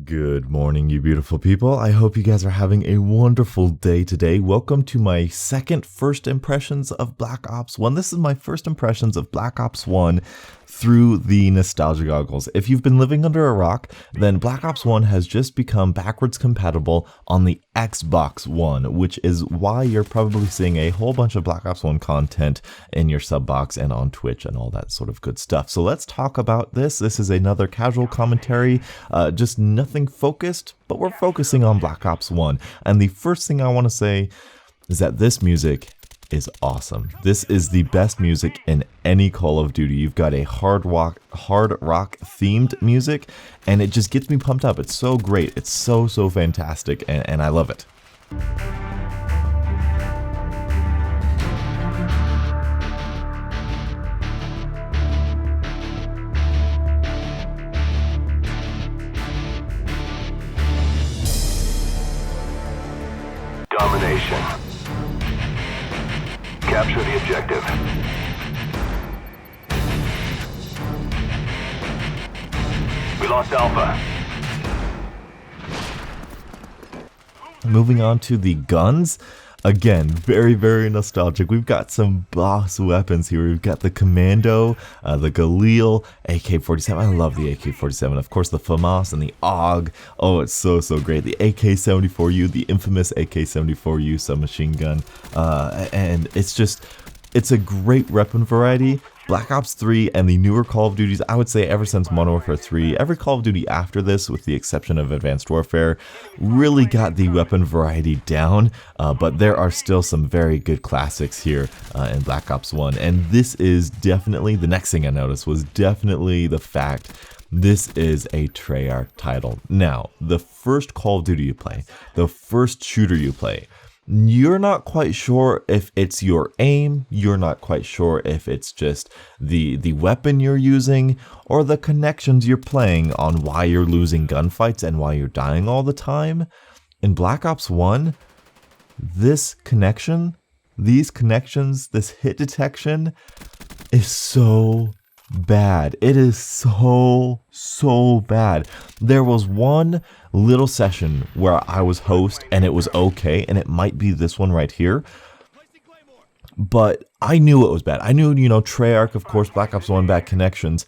Good morning, you beautiful people. I hope you guys are having a wonderful day today. Welcome to my second first impressions of Black Ops 1. This is my first impressions of Black Ops 1 through the nostalgia goggles. If you've been living under a rock, then Black Ops 1 has just become backwards compatible on the Xbox One, which is why you're probably seeing a whole bunch of Black Ops 1 content in your sub box and on Twitch and all that sort of good stuff. So let's talk about this. This is another casual commentary, just nothing focused, but we're focusing on Black Ops 1. And the first thing I want to say is that this music is awesome. This is the best music in any Call of Duty. You've got a hard rock themed music, and it just gets me pumped up. It's so great. It's so fantastic, and I love it. Domination. Capture the objective. We lost Alpha. Moving on to the guns. Again, very nostalgic. We've got some boss weapons here. We've got the Commando, the Galil, AK-47. I love the AK-47. Of course, the FAMAS and the AUG. Oh, it's so great. The AK-74U, the infamous AK-74U submachine gun. And it's a great weapon variety. Black Ops 3 and the newer Call of Duties, I would say ever since Modern Warfare 3, every Call of Duty after this, with the exception of Advanced Warfare, really got the weapon variety down, but there are still some very good classics here in Black Ops 1, and this is definitely, the next thing I noticed was definitely the fact this is a Treyarch title. Now, the first Call of Duty you play, the first shooter you play, you're not quite sure if it's your aim, you're not quite sure if it's just the weapon you're using, or the connections you're playing on why you're losing gunfights and why you're dying all the time. In Black Ops 1, these connections, this hit detection is so bad. It is so bad. There was one little session where I was host and it was okay, and it might be this one right here, but I knew it was bad. I knew, Treyarch, of course, Black Ops 1, bad connections,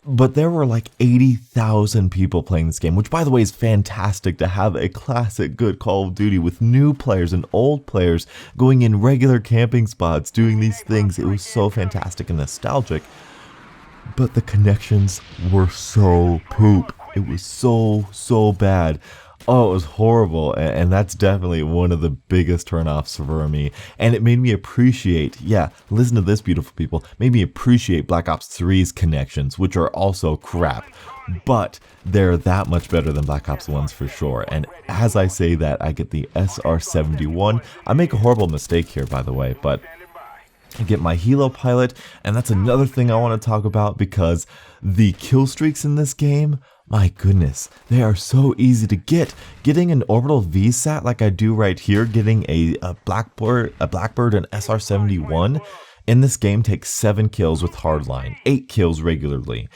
but there were like 80,000 people playing this game, which by the way is fantastic to have a classic good Call of Duty with new players and old players going in regular camping spots, doing these things. It was so fantastic and nostalgic. But the connections were so poop. It was so bad. Oh, it was horrible. And that's definitely one of the biggest turnoffs for me. And it made me appreciate, listen to this, beautiful people, made me appreciate Black Ops 3's connections, which are also crap. But they're that much better than Black Ops 1's for sure. And as I say that, I get the SR-71. I make a horrible mistake here, by the way, but I get my Helo pilot, and that's another thing I want to talk about, because the kill streaks in this game, my goodness, they are so easy to get. Getting an orbital VSAT like I do right here, getting a Blackbird and SR-71 in this game takes 7 kills with hardline, 8 kills regularly.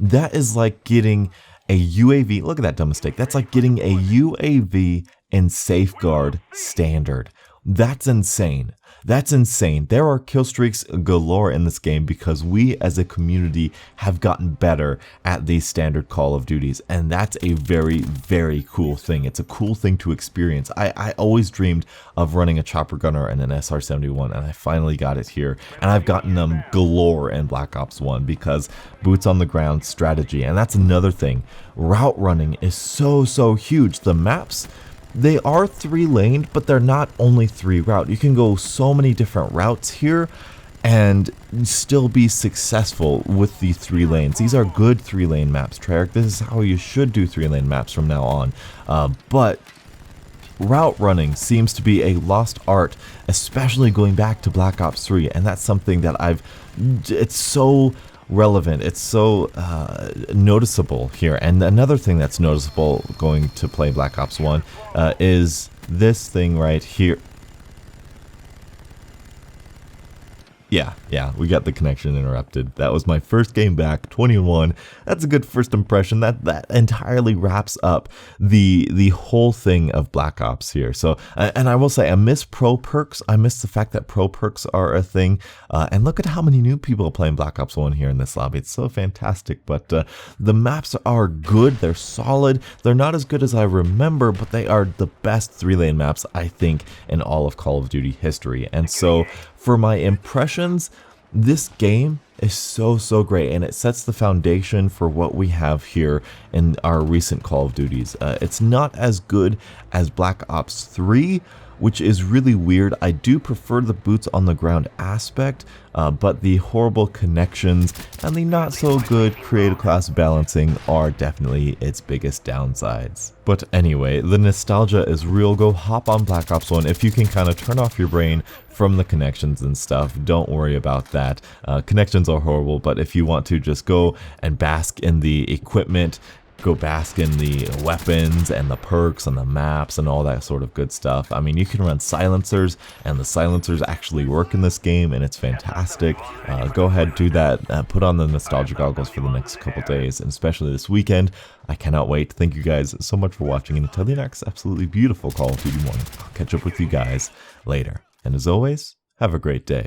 That is like getting a UAV, look at that dumb mistake, that's like getting a UAV in Safeguard Standard. That's insane. That's insane. There are kill streaks galore in this game because we as a community have gotten better at these standard Call of Duties, and that's a very cool thing. It's a cool thing to experience. I always dreamed of running a chopper gunner and an SR-71, and I finally got it here, and I've gotten them galore in Black Ops 1 because boots on the ground strategy. And that's another thing. Route running is so huge. The maps, they are 3-laned, but they're not only 3 route. You can go so many different routes here and still be successful with the 3 lanes. These are good 3-lane maps, Treyarch. This is how you should do 3-lane maps from now on. But route running seems to be a lost art, especially going back to Black Ops 3, and that's something that it's so relevant, it's so noticeable here. And another thing that's noticeable going to play Black Ops 1 is this thing right here. Yeah, we got the connection interrupted. That was my first game back, 21. That's a good first impression. That entirely wraps up the whole thing of Black Ops here. So, and I will say, I miss pro perks. I miss the fact that pro perks are a thing. And look at how many new people are playing Black Ops 1 here in this lobby. It's so fantastic. But the maps are good. They're solid. They're not as good as I remember, but they are the best 3-lane maps, I think, in all of Call of Duty history. And so, for my impressions, this game is so great, and it sets the foundation for what we have here in our recent Call of Duties. It's not as good as Black Ops 3, which is really weird. I do prefer the boots on the ground aspect, but the horrible connections and the not so good creative class balancing are definitely its biggest downsides. But anyway, the nostalgia is real. Go hop on Black Ops 1 if you can kind of turn off your brain from the connections and stuff. Don't worry about that. Connections are horrible, but if you want to just go and bask in the equipment, go bask in the weapons and the perks and the maps and all that sort of good stuff. I mean, you can run silencers, and the silencers actually work in this game, and it's fantastic. Go ahead, do that. Put on the nostalgia goggles for the next couple days, and especially this weekend. I cannot wait. Thank you guys so much for watching, and until the next absolutely beautiful Call of Duty morning, I'll catch up with you guys later. And as always, have a great day.